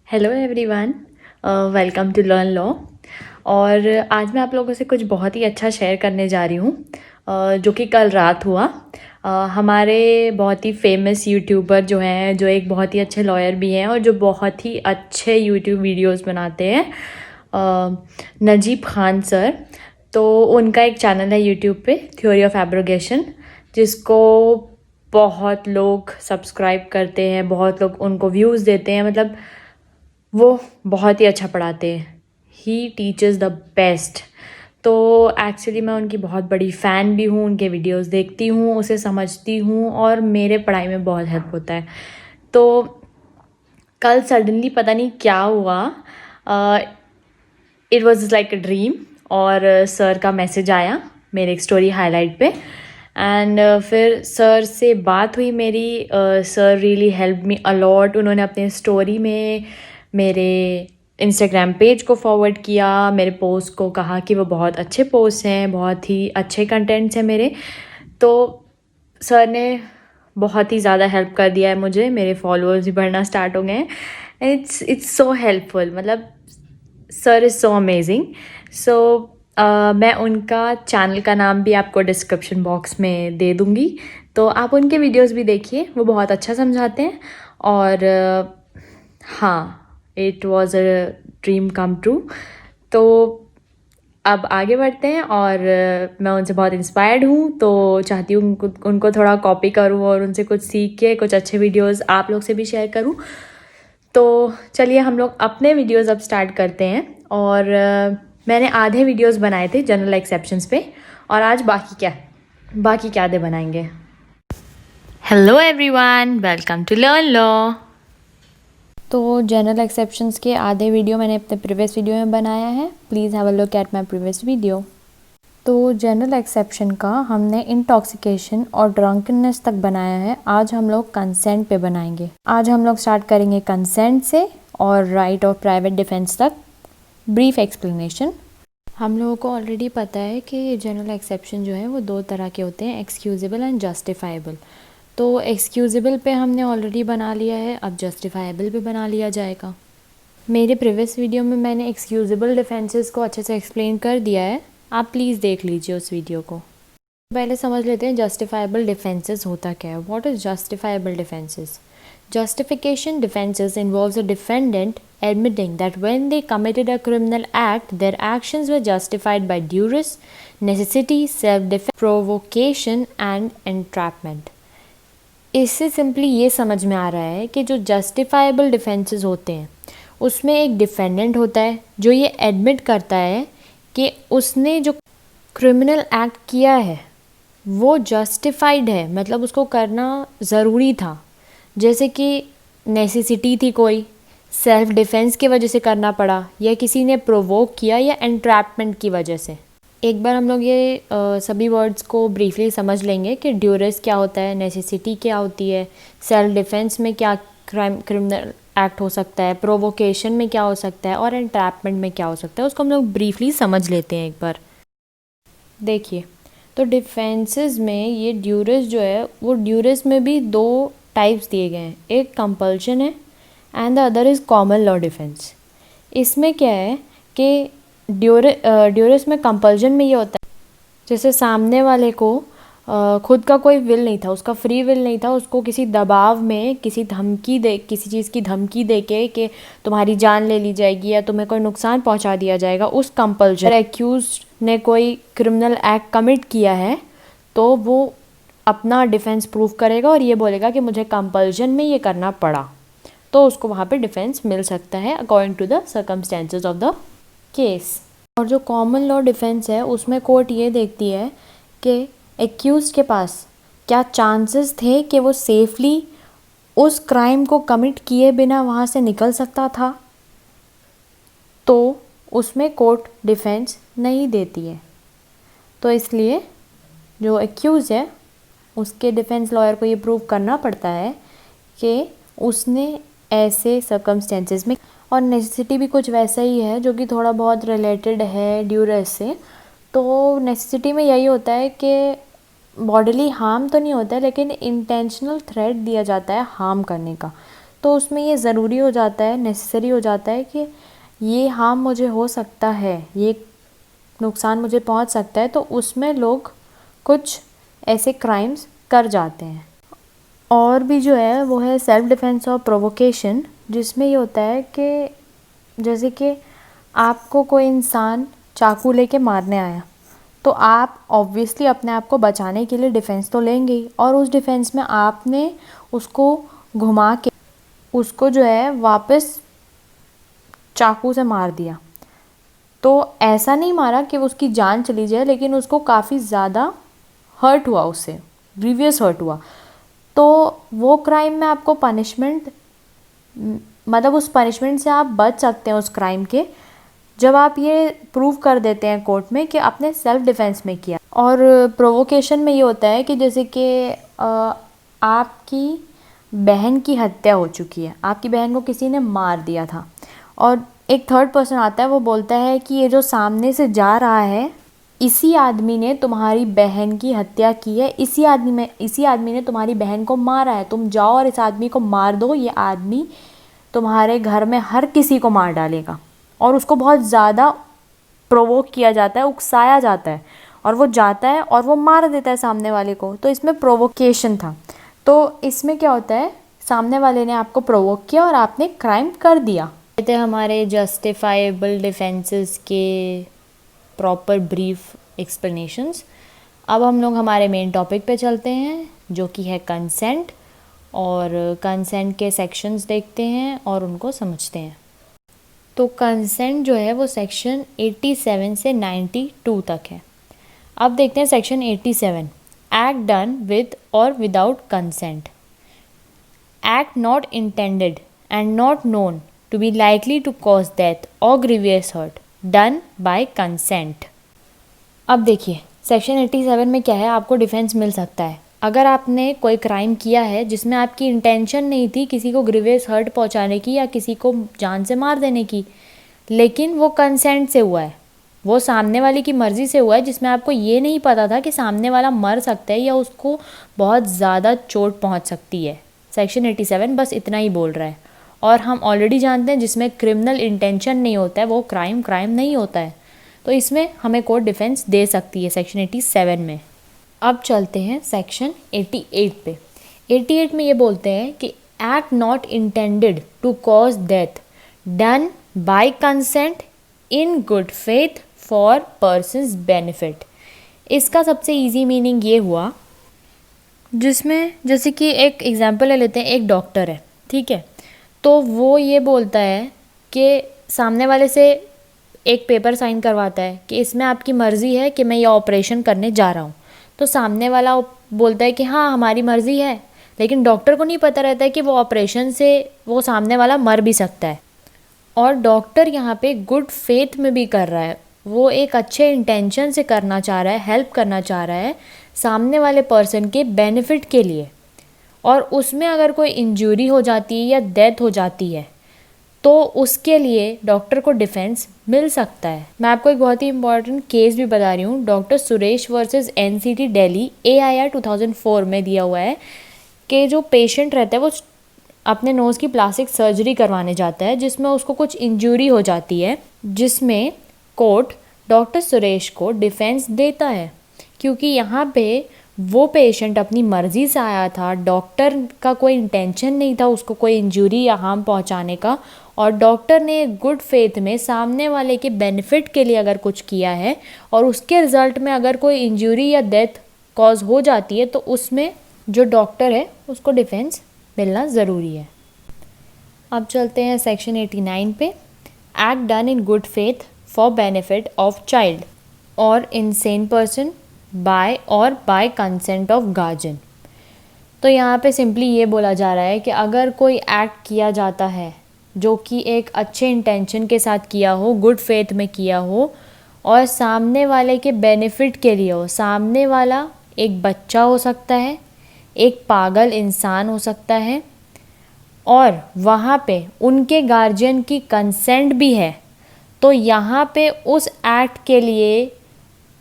Hello everyone, welcome to learn Law. और आज मैं आप लोगों से कुछ बहुत ही अच्छा शेयर करने जा रही हूँ, जो कि कल रात हुआ। हमारे बहुत ही फेमस यूट्यूबर जो हैं, जो एक बहुत ही अच्छे लॉयर भी हैं और जो बहुत ही अच्छे यूट्यूब वीडियोस बनाते हैं, नजीब खान सर। तो उनका एक चैनल है यूट्यूब पे, थ्योरी ऑफ एब्रोगेशन, जिसको बहुत लोग सब्सक्राइब करते हैं, बहुत लोग उनको व्यूज़ देते हैं। मतलब वो बहुत ही अच्छा पढ़ाते हैं। ही टीचर्स द बेस्ट। तो एक्चुअली मैं उनकी बहुत बड़ी फ़ैन भी हूँ, उनके वीडियोस देखती हूँ, उसे समझती हूँ और मेरे पढ़ाई में बहुत हेल्प होता है। तो कल सडनली पता नहीं क्या हुआ, it was like a dream, और सर का मैसेज आया मेरे एक स्टोरी हाईलाइट पे। एंड फिर सर से बात हुई मेरी। Sir really help me a lot. उन्होंने अपने स्टोरी में मेरे इंस्टाग्राम पेज को फॉरवर्ड किया, मेरे पोस्ट को कहा कि वो बहुत अच्छे पोस्ट हैं, बहुत ही अच्छे कंटेंट्स हैं मेरे। तो सर ने बहुत ही ज़्यादा हेल्प कर दिया है मुझे, मेरे फॉलोअर्स भी बढ़ना स्टार्ट हो गए हैं। It's so helpful. मतलब सर इज़ सो अमेजिंग। सो मैं उनका चैनल का नाम भी आपको डिस्क्रिप्शन बॉक्स में दे दूँगी, तो आप उनके वीडियोस भी देखिए, वो बहुत अच्छा समझाते हैं। और हाँ, it was a dream come true. तो अब आगे बढ़ते हैं, और मैं उनसे बहुत इंस्पायर्ड हूँ, तो चाहती हूँ उनको थोड़ा कॉपी करूँ और उनसे कुछ सीख के कुछ अच्छे वीडियोस आप लोग से भी शेयर करूँ। तो चलिए हम लोग अपने वीडियोस अब स्टार्ट करते हैं। और मैंने आधे वीडियोस बनाए थे जनरल एक्सेप्शंस पे, और आज बाकी क्या आधे बनाएंगे। Hello everyone, welcome to learn law. तो जनरल एक्सेप्शंस के आधे वीडियो मैंने अपने प्रीवियस वीडियो में बनाया है। Please have a look at my previous video. तो जनरल एक्सेप्शन का हमने इंटॉक्सिकेशन और ड्रंकनेस तक बनाया है। आज हम लोग कंसेंट पे बनाएंगे। आज हम लोग स्टार्ट करेंगे कंसेंट से और राइट ऑफ प्राइवेट डिफेंस तक ब्रीफ एक्सप्लेनेशन। हम लोगों को ऑलरेडी पता है कि जनरल एक्सेप्शन जो है वो दो तरह के होते हैं, एक्सक्यूजेबल एंड जस्टिफाइबल। तो एक्सक्यूजेबल पे हमने ऑलरेडी बना लिया है, अब जस्टिफाइबल पे बना लिया जाएगा। मेरे प्रीवियस वीडियो में मैंने एक्सक्यूजेबल डिफेंसेस को अच्छे से एक्सप्लेन कर दिया है, आप प्लीज़ देख लीजिए उस वीडियो को। पहले समझ लेते हैं जस्टिफाइबल डिफेंसेस होता क्या है। What is justifiable defences? Justification defenses involves a defendant admitting that when they committed a criminal act, their actions were justified by duress, necessity, self-defense, provocation and entrapment. इससे simply ये समझ में आ रहा है कि जो जस्टिफाइबल डिफेंसेस होते हैं उसमें एक डिफेंडेंट होता है जो ये एडमिट करता है कि उसने जो क्रिमिनल एक्ट किया है वो जस्टिफाइड है, मतलब उसको करना ज़रूरी था। जैसे कि नेसेसिटी थी, कोई सेल्फ डिफेंस की वजह से करना पड़ा, या किसी ने प्रोवोक किया, या एंट्रैपमेंट की वजह से। एक बार हम लोग ये सभी वर्ड्स को ब्रीफली समझ लेंगे कि ड्यूरेस क्या होता है, नेसेसिटी क्या होती है, सेल्फ डिफेंस में क्या क्रिमिनल एक्ट हो सकता है, प्रोवोकेशन में क्या हो सकता है, और एंट्रैपमेंट में क्या हो सकता है, उसको हम लोग ब्रीफली समझ लेते हैं एक बार। देखिए, तो डिफेंसेस में ये ड्यूरेस जो है, वो ड्यूरेस में भी दो टाइप्स दिए गए हैं, एक कंपल्शन है and the other is common law defence. इसमें क्या है कि ड्यूरेस में कंपल्शन में ये होता है जैसे सामने वाले को खुद का कोई विल नहीं था, उसका फ्री विल नहीं था, उसको किसी दबाव में किसी चीज़ की धमकी दे के कि तुम्हारी जान ले ली जाएगी या तुम्हें कोई नुकसान पहुंचा दिया जाएगा, उस कंपल्शन। एक्यूज ने कोई क्रिमिनल एक्ट कमिट किया है तो वो अपना डिफेंस प्रूव करेगा और ये बोलेगा कि मुझे कंपल्शन में ये करना पड़ा, तो उसको वहाँ पे डिफेंस मिल सकता है according to the circumstances of the case. और जो कॉमन लॉ डिफेंस है उसमें कोर्ट ये देखती है कि एक्यूज के पास क्या चांसेस थे कि वो सेफली उस क्राइम को कमिट किए बिना वहाँ से निकल सकता था, तो उसमें कोर्ट डिफेंस नहीं देती है। तो इसलिए जो एक्यूज है उसके डिफेंस लॉयर को ये प्रूव करना पड़ता है कि उसने ऐसे सर्कमस्टेंसेस में, और नेसेसिटी भी कुछ वैसा ही है जो कि थोड़ा बहुत रिलेटेड है ड्यूरेस से। तो नेसेसिटी में यही होता है कि बॉडीली हार्म तो नहीं होता है लेकिन इंटेंशनल थ्रेट दिया जाता है हार्म करने का। तो उसमें ये ज़रूरी हो जाता है, नेसेसरी हो जाता है कि ये हार्म मुझे हो सकता है, ये नुकसान मुझे पहुंच सकता है, तो उसमें लोग कुछ ऐसे क्राइम्स कर जाते हैं। और भी जो है वो है सेल्फ डिफेंस और प्रोवोकेशन, जिसमें ये होता है कि जैसे कि आपको कोई इंसान चाकू लेके मारने आया, तो आप ऑब्वियसली अपने आप को बचाने के लिए डिफेंस तो लेंगे ही, और उस डिफेंस में आपने उसको घुमा के उसको जो है वापस चाकू से मार दिया। तो ऐसा नहीं मारा कि उसकी जान चली जाए, लेकिन उसको काफ़ी ज़्यादा हर्ट हुआ, उससे ग्रीवियस हर्ट हुआ। तो वो क्राइम में आपको पनिशमेंट, मतलब उस पनिशमेंट से आप बच सकते हैं उस क्राइम के, जब आप ये प्रूव कर देते हैं कोर्ट में कि आपने सेल्फ डिफेंस में किया। और प्रोवोकेशन में ये होता है कि जैसे कि आपकी बहन की हत्या हो चुकी है, आपकी बहन को किसी ने मार दिया था, और एक थर्ड पर्सन आता है, वो बोलता है कि ये जो सामने से जा रहा है, इसी आदमी ने तुम्हारी बहन की हत्या की है, इसी आदमी ने तुम्हारी बहन को मारा है, तुम जाओ और इस आदमी को मार दो, ये आदमी तुम्हारे घर में हर किसी को मार डालेगा। और उसको बहुत ज़्यादा प्रोवोक किया जाता है, उकसाया जाता है, और वो जाता है और वो मार देता है सामने वाले को। तो इसमें प्रोवोकेशन था। तो इसमें क्या होता है, सामने वाले ने आपको प्रोवोक किया और आपने क्राइम कर दिया। थे हमारे जस्टिफाइबल डिफेंसेस के प्रॉपर ब्रीफ एक्सप्लेनेशंस। अब हम लोग हमारे मेन टॉपिक पे चलते हैं, जो कि है कंसेंट, और कंसेंट के सेक्शंस देखते हैं और उनको समझते हैं। तो कंसेंट जो है वो सेक्शन 87 से 92 तक है। अब देखते हैं सेक्शन 87, एक्ट डन विद और without consent. Act not intended and not known to be likely to cause death or grievous hurt done by consent। अब देखिए सेक्शन 87 में क्या है, आपको डिफेंस मिल सकता है अगर आपने कोई क्राइम किया है जिसमें आपकी इंटेंशन नहीं थी किसी को ग्रीवियस हर्ट पहुंचाने की या किसी को जान से मार देने की, लेकिन वो कंसेंट से हुआ है, वो सामने वाले की मर्ज़ी से हुआ है, जिसमें आपको ये नहीं पता था कि सामने वाला मर सकता है या उसको बहुत ज़्यादा चोट पहुँच सकती है। सेक्शन 87 बस इतना ही बोल रहा है। और हम ऑलरेडी जानते हैं जिसमें क्रिमिनल इंटेंशन नहीं होता है वो क्राइम नहीं होता है, तो इसमें हमें कोर्ट डिफेंस दे सकती है सेक्शन 87 में। अब चलते हैं सेक्शन 88 पे। 88 में ये बोलते हैं कि act not intended to cause death done by consent in good faith for persons benefit. इसका सबसे ईजी मीनिंग ये हुआ, जिसमें जैसे कि एक एग्जांपल ले लेते हैं, एक डॉक्टर है, ठीक है, तो वो ये बोलता है कि सामने वाले से एक पेपर साइन करवाता है कि इसमें आपकी मर्ज़ी है कि मैं ये ऑपरेशन करने जा रहा हूँ। तो सामने वाला बोलता है कि हाँ हमारी मर्ज़ी है, लेकिन डॉक्टर को नहीं पता रहता है कि वो ऑपरेशन से वो सामने वाला मर भी सकता है। और डॉक्टर यहाँ पे गुड फेथ में भी कर रहा है, वो एक अच्छे इंटेंशन से करना चाह रहा है, हेल्प करना चाह रहा है सामने वाले पर्सन के बेनिफिट के लिए। और उसमें अगर कोई इंजरी हो जाती है या डेथ हो जाती है तो उसके लिए डॉक्टर को डिफेंस मिल सकता है। मैं आपको एक बहुत ही इंपॉर्टेंट केस भी बता रही हूँ, doctor Suresh versus NCT Delhi AIR 2004 में दिया हुआ है कि जो पेशेंट रहता है वो अपने नोज़ की प्लास्टिक सर्जरी करवाने जाता है, जिसमें उसको कुछ इंजरी हो जाती है, जिसमें कोर्ट डॉक्टर सुरेश को डिफेंस देता है, क्योंकि यहाँ पे वो पेशेंट अपनी मर्ज़ी से आया था, डॉक्टर का कोई इंटेंशन नहीं था उसको कोई इंजरी या हार्म पहुंचाने का, और डॉक्टर ने गुड फेथ में सामने वाले के बेनिफिट के लिए अगर कुछ किया है और उसके रिज़ल्ट में अगर कोई इंजरी या डेथ कॉज हो जाती है तो उसमें जो डॉक्टर है उसको डिफेंस मिलना ज़रूरी है। अब चलते हैं सेक्शन 89 पे, act done in good faith for benefit of child और insane person by consent of guardian. तो यहाँ पे सिंपली ये बोला जा रहा है कि अगर कोई एक्ट किया जाता है जो कि एक अच्छे इंटेंशन के साथ किया हो, गुड फेथ में किया हो और सामने वाले के बेनिफिट के लिए हो, सामने वाला एक बच्चा हो सकता है, एक पागल इंसान हो सकता है, और वहाँ पे उनके गार्जियन की कंसेंट भी है, तो यहाँ पे उस एक्ट के लिए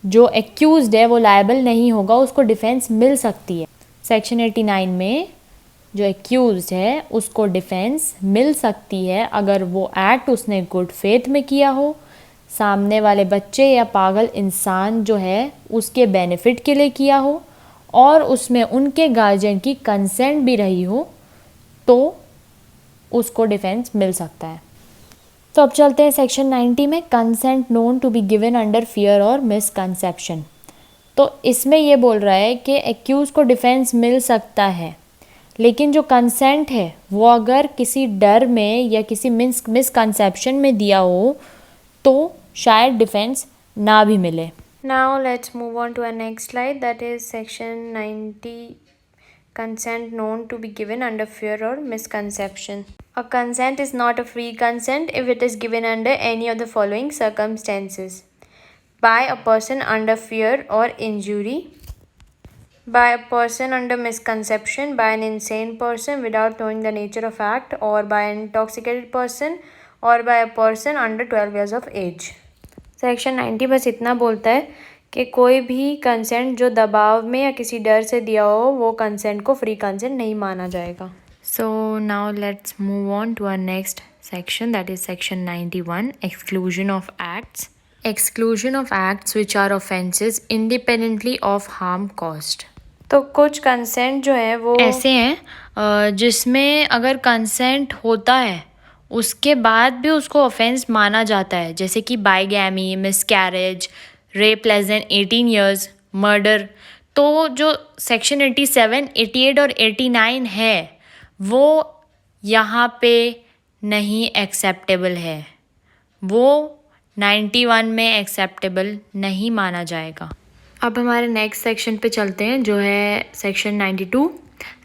जो एक्यूज्ड है वो लायबल नहीं होगा, उसको डिफेंस मिल सकती है। सेक्शन 89 में जो एक्यूज है उसको डिफेंस मिल सकती है अगर वो एक्ट उसने गुड फेथ में किया हो, सामने वाले बच्चे या पागल इंसान जो है उसके बेनिफिट के लिए किया हो और उसमें उनके गार्जियन की कंसेंट भी रही हो, तो उसको डिफेंस मिल सकता है। तो अब चलते हैं सेक्शन 90 में, consent known to be given under fear और मिसकंसेप्शन। तो इसमें ये बोल रहा है कि एक्यूज को डिफेंस मिल सकता है, लेकिन जो कंसेंट है वो अगर किसी डर में या किसी मिसकंसेप्शन में दिया हो तो शायद डिफेंस ना भी मिले। Now let's move on to our next slide, that is section 90, consent known to be given under fear or misconception. A consent is not a free consent if it is given under any of the following circumstances: by a person under fear or injury, by a person under misconception, by an insane person without knowing the nature of act, or by an intoxicated person, or by a person under 12 years of age. Section 90 बस इतना बोलता है कि कोई भी consent जो दबाव में या किसी डर से दिया हो वो कंसेंट को फ्री कंसेंट नहीं माना जाएगा। So now let's move on to our next section, that is section 91, exclusion of acts. Exclusion of acts which are offences independently of harm caused. तो कुछ कंसेंट जो है वो ऐसे हैं जिसमें अगर कंसेंट होता है उसके बाद भी उसको ऑफेंस माना जाता है, जैसे कि bigamy, miscarriage, rape less than 18 years, murder. तो जो सेक्शन 87, 88 और 89 है वो यहाँ पे नहीं एक्सेप्टेबल है, वो 91 में एक्सेप्टेबल नहीं माना जाएगा। अब हमारे नेक्स्ट सेक्शन पे चलते हैं जो है section 92,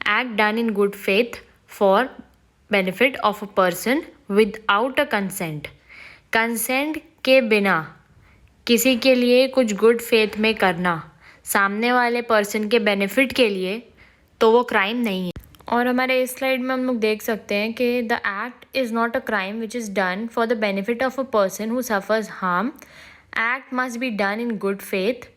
act done in good faith for benefit of a person without a consent. Consent के बिना किसी के लिए कुछ गुड फेथ में करना सामने वाले पर्सन के बेनिफिट के लिए, तो वो क्राइम नहीं है। और हमारे इस स्लाइड में हम लोग देख सकते हैं कि the act is not a crime which is done for the benefit of a person who suffers harm. Act must be done in good faith,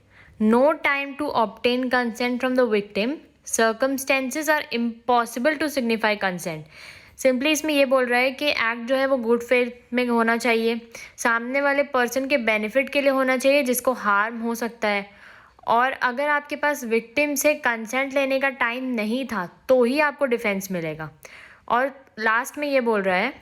no time to obtain consent from the victim, circumstances are impossible to signify consent. Simply इसमें ये बोल रहा है कि act जो है वो good faith में होना चाहिए, सामने वाले पर्सन के बेनिफिट के लिए होना चाहिए जिसको हार्म हो सकता है, और अगर आपके पास विक्टिम से कंसेंट लेने का टाइम नहीं था तो ही आपको डिफेंस मिलेगा। और लास्ट में ये बोल रहा है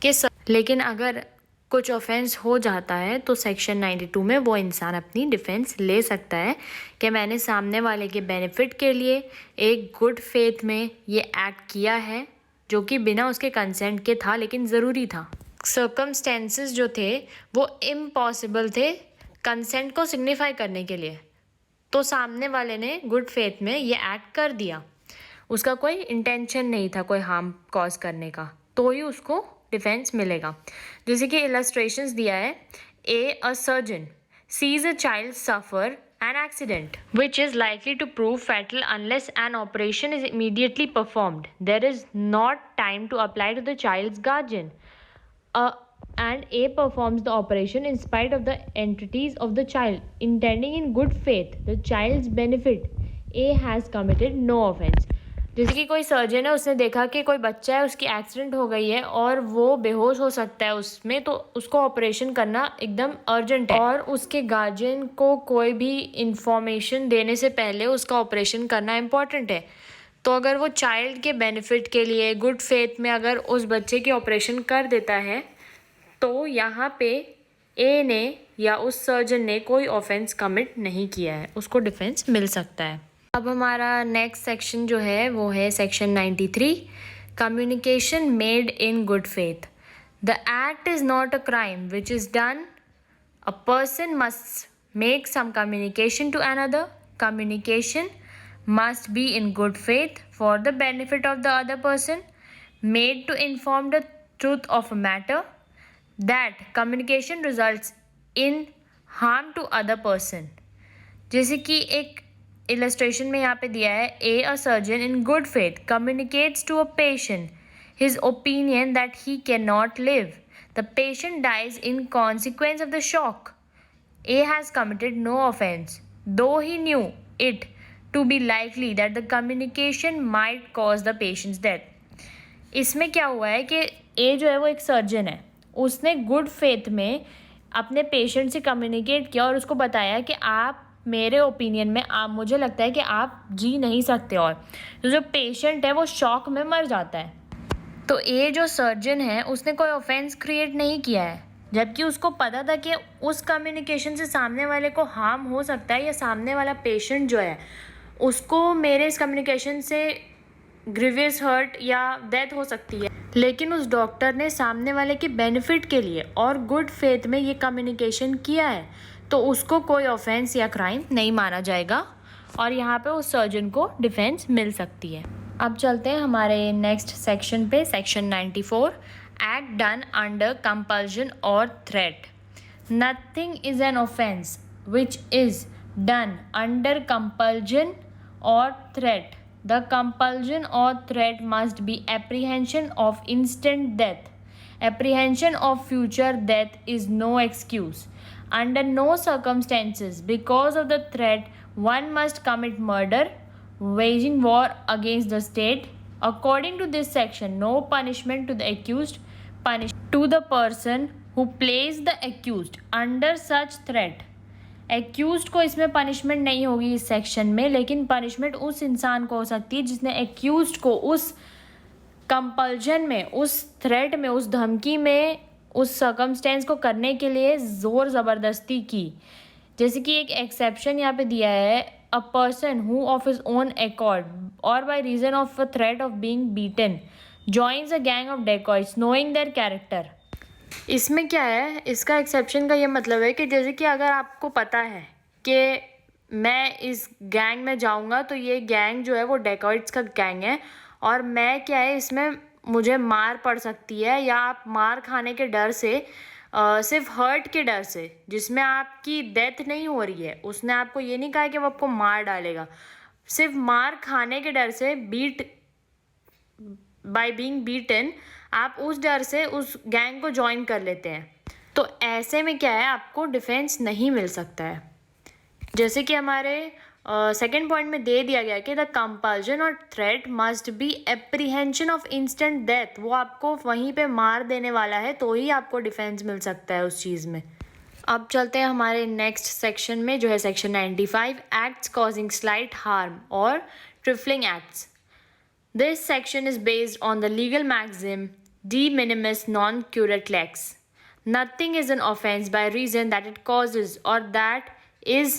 कि लेकिन अगर कुछ ऑफेंस हो जाता है तो सेक्शन 92 में वो इंसान अपनी डिफेंस ले सकता है कि मैंने सामने वाले के बेनिफिट के लिए एक गुड फेथ में ये एक्ट किया है जो कि बिना उसके कंसेंट के था लेकिन ज़रूरी था। सर्कमस्टेंसेस जो थे वो इम्पॉसिबल थे कंसेंट को सिग्निफाई करने के लिए, तो सामने वाले ने गुड फेथ में ये एक्ट कर दिया, उसका कोई इंटेंशन नहीं था कोई हार्म कॉज करने का, तो ही उसको डिफेंस मिलेगा। जैसे कि इलस्ट्रेशंस दिया है, अ surgeon sees a child suffer an accident which is likely to prove fatal unless an operation is immediately performed. There is not time to apply to the child's guardian. And A performs the operation in spite of the entities of the child, intending in good faith the child's benefit. A has committed no offense. जैसे कि कोई surgeon है, उसने देखा कि कोई बच्चा है उसकी एक्सीडेंट हो गई है और वो बेहोश हो सकता है उसमें, तो उसको ऑपरेशन करना एकदम अर्जेंट है और उसके गार्जियन को कोई भी इंफॉर्मेशन देने से पहले उसका ऑपरेशन करना इम्पॉर्टेंट है। तो अगर वो चाइल्ड के बेनिफिट के लिए गुड फेथ में अगर उस बच्चे की ऑपरेशन कर देता है तो यहाँ पे ए ने या उस सर्जन ने कोई ऑफेंस कमिट नहीं किया है, उसको डिफेंस मिल सकता है। अब हमारा नेक्स्ट सेक्शन जो है वो है section 93, communication made in good faith. The act is not a crime which is done, a person must make some communication to another. Communication must be in good faith for the benefit of the other person, made to inform the truth of a matter. That communication results in harm to other person. जैसे कि एक illustration में यहाँ पे दिया है, a surgeon in good faith communicates to a patient his opinion that he cannot live. The patient dies in consequence of the shock. A has committed no offense, though he knew it to be likely that the communication might cause the patient's death. इसमें क्या हुआ है कि ए जो है वो एक surgeon है, उसने गुड फेथ में अपने पेशेंट से कम्युनिकेट किया और उसको बताया कि आप मेरे ओपिनियन में आप मुझे लगता है कि आप जी नहीं सकते, और तो जो पेशेंट है वो शॉक में मर जाता है। तो ए जो सर्जन है उसने कोई ऑफेंस क्रिएट नहीं किया है, जबकि उसको पता था कि उस कम्युनिकेशन से सामने वाले को हार्म हो सकता है या सामने वाला पेशेंट जो है उसको मेरे इस कम्युनिकेशन से ग्रीवियस हर्ट या डेथ हो सकती है। लेकिन उस डॉक्टर ने सामने वाले के बेनिफिट के लिए और गुड फेथ में ये कम्युनिकेशन किया है, तो उसको कोई ऑफेंस या क्राइम नहीं माना जाएगा और यहाँ पे उस सर्जन को डिफेंस मिल सकती है। अब चलते हैं हमारे नेक्स्ट सेक्शन पे, section 94, act done under compulsion और threat. Nothing is an offence which is done under compulsion और threat. The compulsion or threat must be apprehension of instant death. Apprehension of future death is no excuse. Under no circumstances, because of the threat, one must commit murder, waging war against the state. According to this section, no punishment to the accused, punishment to the person who placed the accused under such threat. Accused को इसमें punishment नहीं होगी इस section में, लेकिन punishment उस इंसान को हो सकती है जिसने एक्यूज्ड को उस कंपल्जन में, उस थ्रेट में, उस धमकी में, उस सर्कमस्टेंस को करने के लिए ज़ोर ज़बरदस्ती की। जैसे कि एक एक्सेप्शन यहाँ पे दिया है, a person who of his own accord और by reason of a threat of being beaten joins a gang of dacoits knowing their character. इसमें क्या है, इसका एक्सेप्शन का ये मतलब है कि जैसे कि अगर आपको पता है कि मैं इस गैंग में जाऊंगा तो ये गैंग जो है वो डेकॉइट्स का गैंग है और मैं क्या है इसमें मुझे मार पड़ सकती है, या आप मार खाने के डर से सिर्फ हर्ट के डर से, जिसमें आपकी डेथ नहीं हो रही है, उसने आपको ये नहीं कहा कि वो आपको मार डालेगा, सिर्फ मार खाने के डर से, बीट बाय बीइंग बीटन, आप उस डर से उस गैंग को ज्वाइन कर लेते हैं। तो ऐसे में क्या है, आपको डिफेंस नहीं मिल सकता है। जैसे कि हमारे सेकेंड पॉइंट में दे दिया गया कि द कंपल्जन और threat must be apprehension of instant death, वो आपको वहीं पे मार देने वाला है तो ही आपको डिफेंस मिल सकता है उस चीज़ में। अब चलते हैं हमारे नेक्स्ट सेक्शन में, जो है section 95, acts causing slight harm और trifling acts. This section is based on the legal maxim de minimis non curat lex. Nothing is an offense by reason that it causes or that is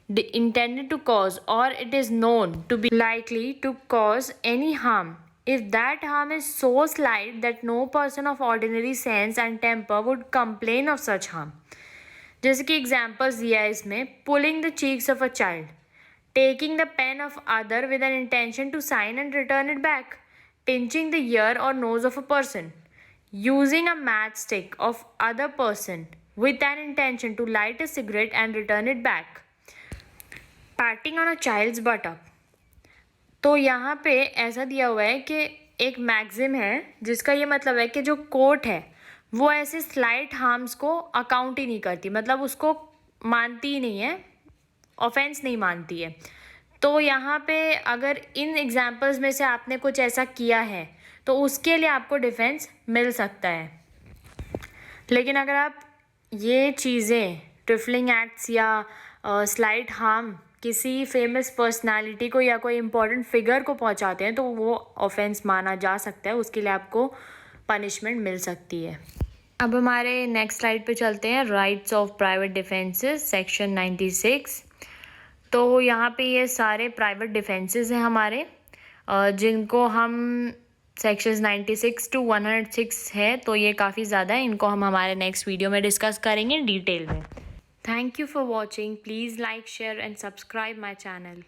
intended to cause or it is known to be likely to cause any harm, if that harm is so slight that no person of ordinary sense and temper would complain of such harm. जैसे कि examples दिया है इसमें, pulling the cheeks of a child, taking the pen of other with an intention to sign and return it back, pinching the ear or nose of a person, using a matchstick of other person with an intention to light a cigarette and return it back, patting on a child's buttock. तो यहाँ पे ऐसा दिया हुआ है कि एक maxim है जिसका ये मतलब है कि जो कोर्ट है वो ऐसे स्लाइट हार्म्स को अकाउंट ही नहीं करती, मतलब उसको मानती ही नहीं है, ऑफेंस नहीं मानती है। तो यहाँ पे अगर इन एग्जाम्पल्स में से आपने कुछ ऐसा किया है तो उसके लिए आपको डिफेंस मिल सकता है। लेकिन अगर आप ये चीज़ें, ट्रिफलिंग एक्ट्स या स्लाइट हार्म किसी फेमस पर्सनालिटी को या कोई इम्पोर्टेंट फिगर को पहुँचाते हैं तो वो ऑफेंस माना जा सकता है, उसके लिए आपको पनिशमेंट मिल सकती है। अब हमारे नेक्स्ट स्लाइड पे चलते हैं, rights of private defences, section 96। तो यहाँ पे ये सारे प्राइवेट डिफेंसेस हैं हमारे, जिनको हम सेक्शंस 96 to 106 है, तो ये काफ़ी ज़्यादा है, इनको हम हमारे नेक्स्ट वीडियो में डिस्कस करेंगे डिटेल में। Thank you for watching, please like, share and subscribe my channel.